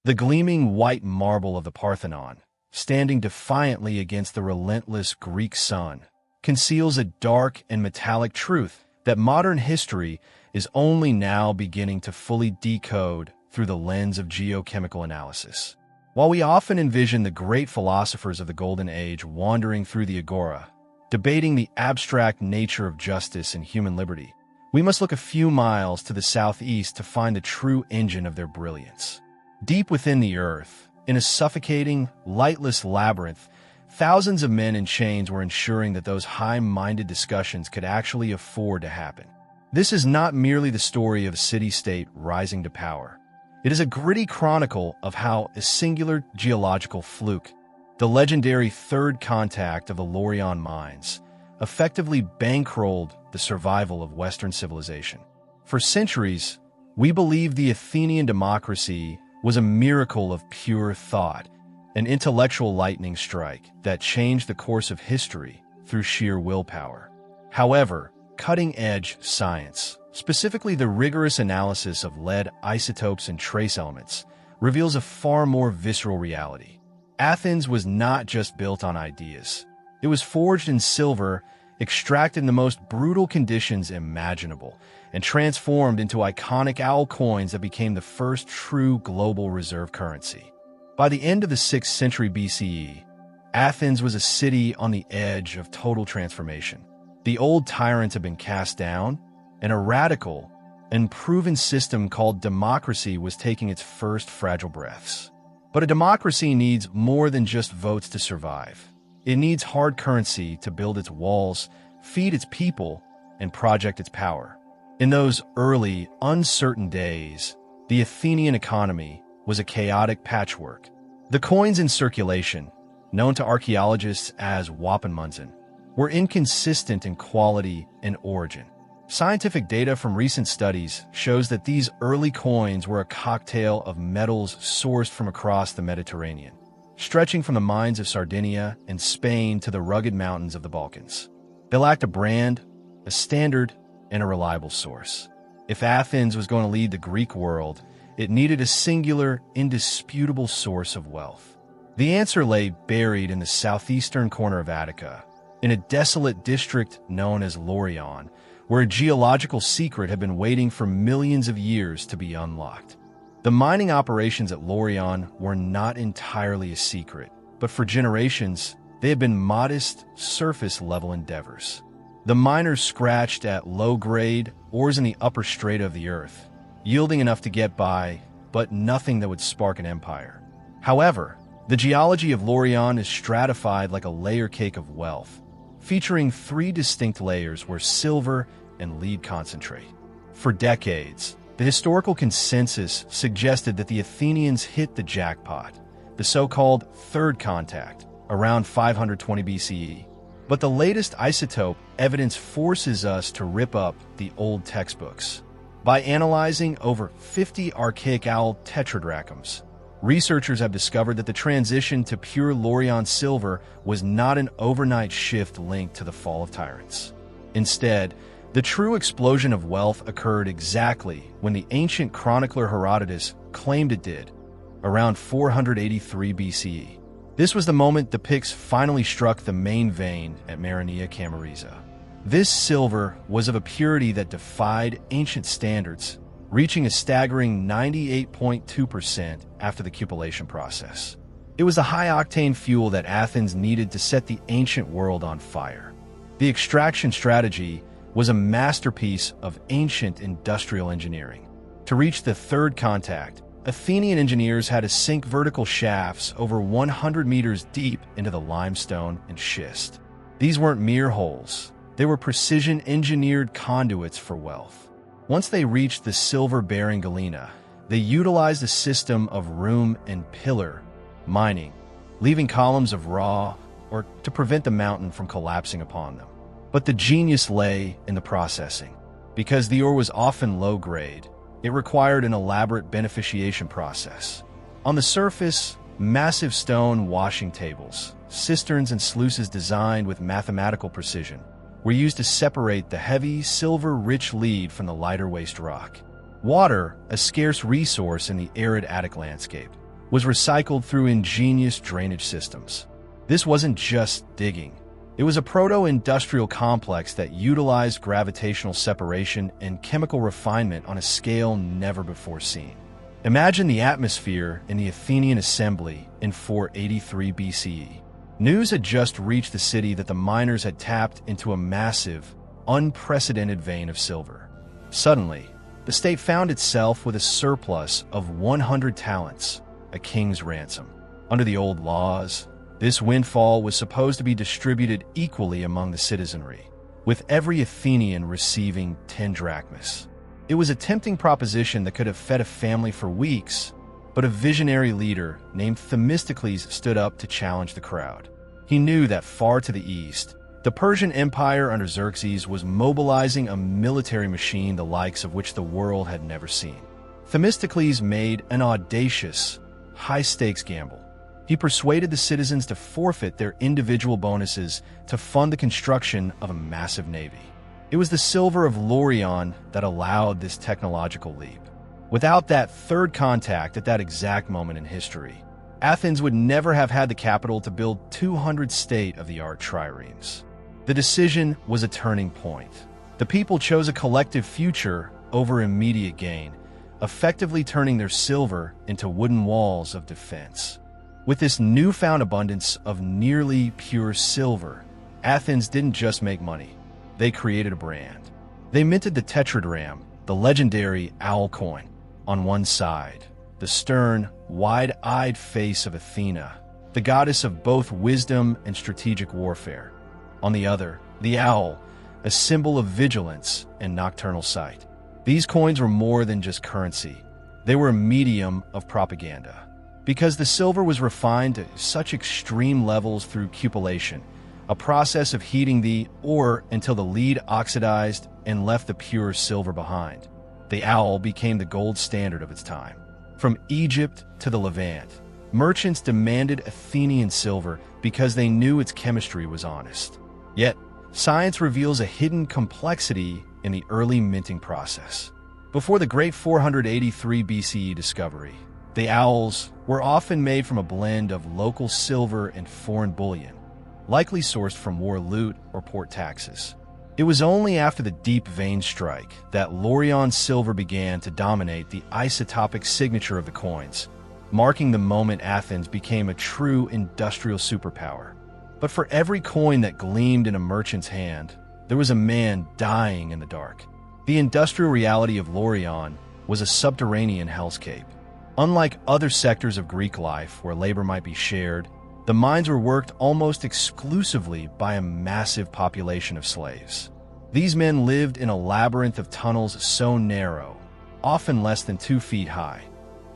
The gleaming white marble of the Parthenon, standing defiantly against the relentless Greek sun, conceals a dark and metallic truth that modern history is only now beginning to fully decode through the lens of geochemical analysis. While we often envision the great philosophers of the Golden Age wandering through the agora, debating the abstract nature of justice and human liberty, we must look a few miles to the southeast to find the true engine of their brilliance. Deep within the earth, in a suffocating, lightless labyrinth, thousands of men in chains were ensuring that those high-minded discussions could actually afford to happen. This is not merely the story of a city-state rising to power. It is a gritty chronicle of how a singular geological fluke, the legendary third contact of the Laurion mines, effectively bankrolled the survival of Western civilization. For centuries, we believed the Athenian democracy was a miracle of pure thought, an intellectual lightning strike that changed the course of history through sheer willpower. However, cutting-edge science, specifically the rigorous analysis of lead isotopes and trace elements, reveals a far more visceral reality. Athens was not just built on ideas. It was forged in silver, extracted in the most brutal conditions imaginable, and transformed into iconic owl coins that became the first true global reserve currency. By the end of the 6th century BCE, Athens was a city on the edge of total transformation. The old tyrants had been cast down, and a radical and proven system called democracy was taking its first fragile breaths. But a democracy needs more than just votes to survive. It needs hard currency to build its walls, feed its people, and project its power. In those early, uncertain days, the Athenian economy was a chaotic patchwork. The coins in circulation, known to archaeologists as wapenmünzen, were inconsistent in quality and origin. Scientific data from recent studies shows that these early coins were a cocktail of metals sourced from across the Mediterranean, stretching from the mines of Sardinia and Spain to the rugged mountains of the Balkans. They lacked a brand, a standard, and a reliable source. If Athens was going to lead the Greek world, it needed a singular, indisputable source of wealth. The answer lay buried in the southeastern corner of Attica, in a desolate district known as Laurion, where a geological secret had been waiting for millions of years to be unlocked. The mining operations at Laurion were not entirely a secret, but for generations, they had been modest, surface-level endeavors. The miners scratched at low-grade ores in the upper strata of the earth, yielding enough to get by, but nothing that would spark an empire. However, the geology of Laurion is stratified like a layer cake of wealth, featuring 3 distinct layers where silver and lead concentrate. For decades, the historical consensus suggested that the Athenians hit the jackpot, the so-called third contact, around 520 BCE. But the latest isotope evidence forces us to rip up the old textbooks. By analyzing over 50 archaic owl tetradrachms, researchers have discovered that the transition to pure Laurion silver was not an overnight shift linked to the fall of Tyrants. Instead, the true explosion of wealth occurred exactly when the ancient chronicler Herodotus claimed it did, around 483 BCE. This was the moment the Picts finally struck the main vein at Maroneia Camariza. This silver was of a purity that defied ancient standards, reaching a staggering 98.2% after the cupellation process. It was the high-octane fuel that Athens needed to set the ancient world on fire. The extraction strategy was a masterpiece of ancient industrial engineering. To reach the third contact, Athenian engineers had to sink vertical shafts over 100 meters deep into the limestone and schist. These weren't mere holes. They were precision-engineered conduits for wealth. Once they reached the silver-bearing galena, they utilized a system of room and pillar mining, leaving columns of raw or to prevent the mountain from collapsing upon them. But the genius lay in the processing. Because the ore was often low-grade, it required an elaborate beneficiation process. On the surface, massive stone washing tables, cisterns and sluices designed with mathematical precision, were used to separate the heavy, silver-rich lead from the lighter waste rock. Water, a scarce resource in the arid Attic landscape, was recycled through ingenious drainage systems. This wasn't just digging. It was a proto-industrial complex that utilized gravitational separation and chemical refinement on a scale never before seen. Imagine the atmosphere in the Athenian assembly in 483 BCE. News had just reached the city that the miners had tapped into a massive, unprecedented vein of silver. Suddenly, the state found itself with a surplus of 100 talents, a king's ransom. Under the old laws, this windfall was supposed to be distributed equally among the citizenry, with every Athenian receiving 10 drachmas. It was a tempting proposition that could have fed a family for weeks, but a visionary leader named Themistocles stood up to challenge the crowd. He knew that far to the east, the Persian Empire under Xerxes was mobilizing a military machine the likes of which the world had never seen. Themistocles made an audacious, high-stakes gamble. He persuaded the citizens to forfeit their individual bonuses to fund the construction of a massive navy. It was the silver of Laurion that allowed this technological leap. Without that third contact at that exact moment in history, Athens would never have had the capital to build 200 state-of-the-art triremes. The decision was a turning point. The people chose a collective future over immediate gain, effectively turning their silver into wooden walls of defense. With this newfound abundance of nearly pure silver, Athens didn't just make money. They created a brand. They minted the tetradrachm, the legendary owl coin, on one side, the stern, wide-eyed face of Athena, the goddess of both wisdom and strategic warfare. On the other, the owl, a symbol of vigilance and nocturnal sight. These coins were more than just currency. They were a medium of propaganda. Because the silver was refined to such extreme levels through cupellation, a process of heating the ore until the lead oxidized and left the pure silver behind, the owl became the gold standard of its time. From Egypt to the Levant, merchants demanded Athenian silver because they knew its chemistry was honest. Yet, science reveals a hidden complexity in the early minting process. Before the great 483 BCE discovery, the owls were often made from a blend of local silver and foreign bullion, likely sourced from war loot or port taxes. It was only after the deep vein strike that Laurion silver began to dominate the isotopic signature of the coins, marking the moment Athens became a true industrial superpower. But for every coin that gleamed in a merchant's hand, there was a man dying in the dark. The industrial reality of Laurion was a subterranean hellscape. Unlike other sectors of Greek life where labor might be shared, the mines were worked almost exclusively by a massive population of slaves. These men lived in a labyrinth of tunnels so narrow, often less than 2 feet high,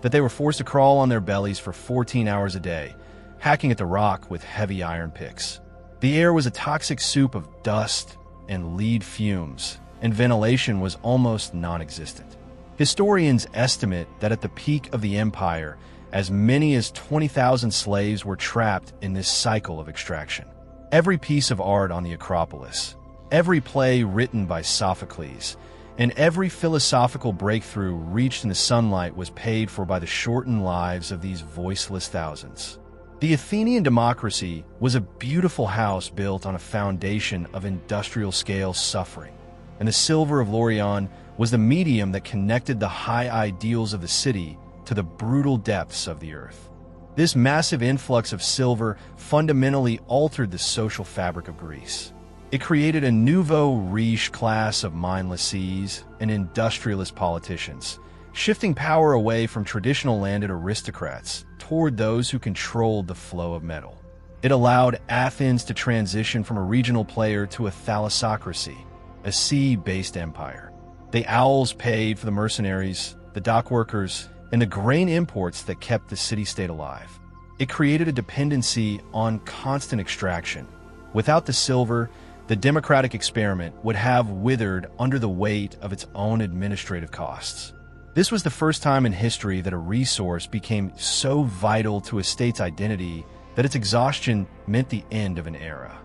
that they were forced to crawl on their bellies for 14 hours a day, hacking at the rock with heavy iron picks. The air was a toxic soup of dust and lead fumes, and ventilation was almost non-existent. Historians estimate that at the peak of the empire, as many as 20,000 slaves were trapped in this cycle of extraction. Every piece of art on the Acropolis, every play written by Sophocles, and every philosophical breakthrough reached in the sunlight was paid for by the shortened lives of these voiceless thousands. The Athenian democracy was a beautiful house built on a foundation of industrial-scale suffering, and the silver of Laurion was the medium that connected the high ideals of the city to the brutal depths of the earth. This massive influx of silver fundamentally altered the social fabric of Greece. It created a nouveau riche class of mindless seas and industrialist politicians, shifting power away from traditional landed aristocrats toward those who controlled the flow of metal. It allowed Athens to transition from a regional player to a thalassocracy, a sea-based empire. The owls paid for the mercenaries, the dock workers, and the grain imports that kept the city-state alive. It created a dependency on constant extraction. Without the silver, the democratic experiment would have withered under the weight of its own administrative costs. This was the first time in history that a resource became so vital to a state's identity that its exhaustion meant the end of an era.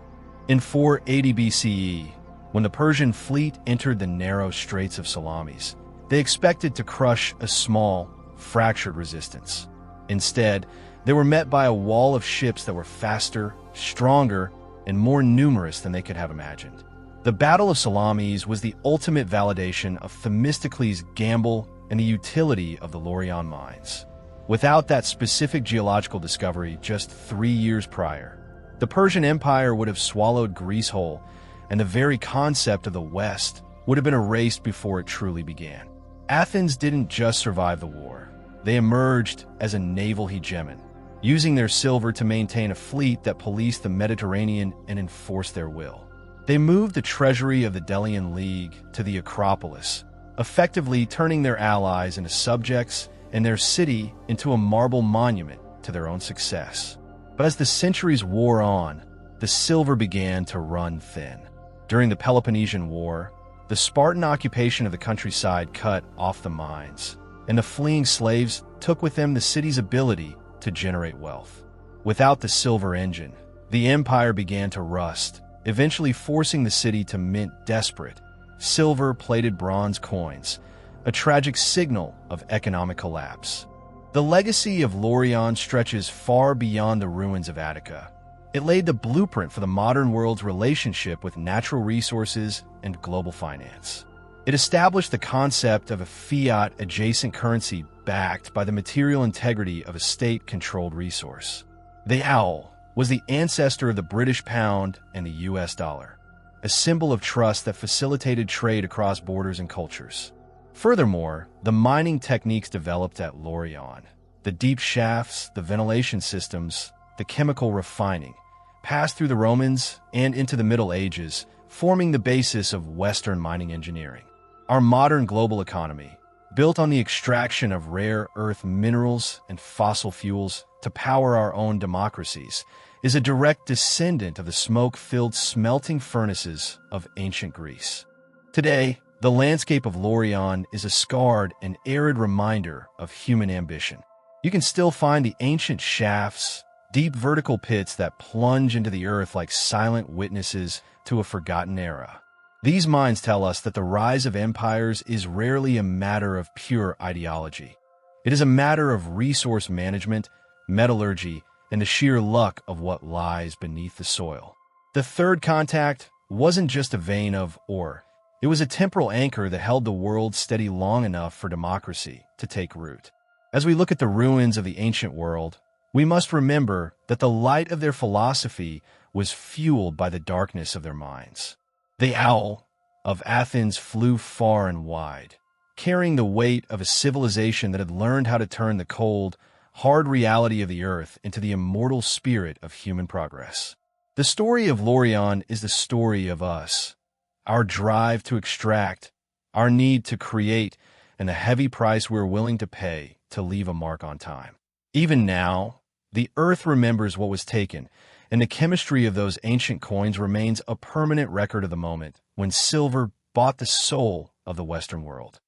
In 480 BCE, when the Persian fleet entered the narrow straits of Salamis, they expected to crush a small, fractured resistance. Instead, they were met by a wall of ships that were faster, stronger, and more numerous than they could have imagined. The Battle of Salamis was the ultimate validation of Themistocles' gamble and the utility of the Laurion mines. Without that specific geological discovery just 3 years prior, the Persian Empire would have swallowed Greece whole, and the very concept of the West would have been erased before it truly began. Athens didn't just survive the war. They emerged as a naval hegemon, using their silver to maintain a fleet that policed the Mediterranean and enforced their will. They moved the treasury of the Delian League to the Acropolis, effectively turning their allies into subjects and their city into a marble monument to their own success. But as the centuries wore on, the silver began to run thin. During the Peloponnesian War, the Spartan occupation of the countryside cut off the mines, and the fleeing slaves took with them the city's ability to generate wealth. Without the silver engine, the empire began to rust, eventually forcing the city to mint desperate, silver-plated bronze coins, a tragic signal of economic collapse. The legacy of Laurion stretches far beyond the ruins of Attica. It laid the blueprint for the modern world's relationship with natural resources and global finance. It established the concept of a fiat-adjacent currency backed by the material integrity of a state-controlled resource. The owl was the ancestor of the British pound and the US dollar, a symbol of trust that facilitated trade across borders and cultures. Furthermore, the mining techniques developed at Laurion, the deep shafts, the ventilation systems, the chemical refining, passed through the Romans and into the Middle Ages, forming the basis of Western mining engineering. Our modern global economy, built on the extraction of rare earth minerals and fossil fuels to power our own democracies, is a direct descendant of the smoke-filled smelting furnaces of ancient Greece. Today, the landscape of Laurion is a scarred and arid reminder of human ambition. You can still find the ancient shafts, deep vertical pits that plunge into the earth like silent witnesses to a forgotten era. These mines tell us that the rise of empires is rarely a matter of pure ideology. It is a matter of resource management, metallurgy, and the sheer luck of what lies beneath the soil. The third contact wasn't just a vein of ore. It was a temporal anchor that held the world steady long enough for democracy to take root. As we look at the ruins of the ancient world, we must remember that the light of their philosophy was fueled by the darkness of their minds. The owl of Athens flew far and wide, carrying the weight of a civilization that had learned how to turn the cold, hard reality of the earth into the immortal spirit of human progress. The story of Laurion is the story of us, our drive to extract, our need to create, and the heavy price we're willing to pay to leave a mark on time. Even now, the earth remembers what was taken, and the chemistry of those ancient coins remains a permanent record of the moment when silver bought the soul of the Western world.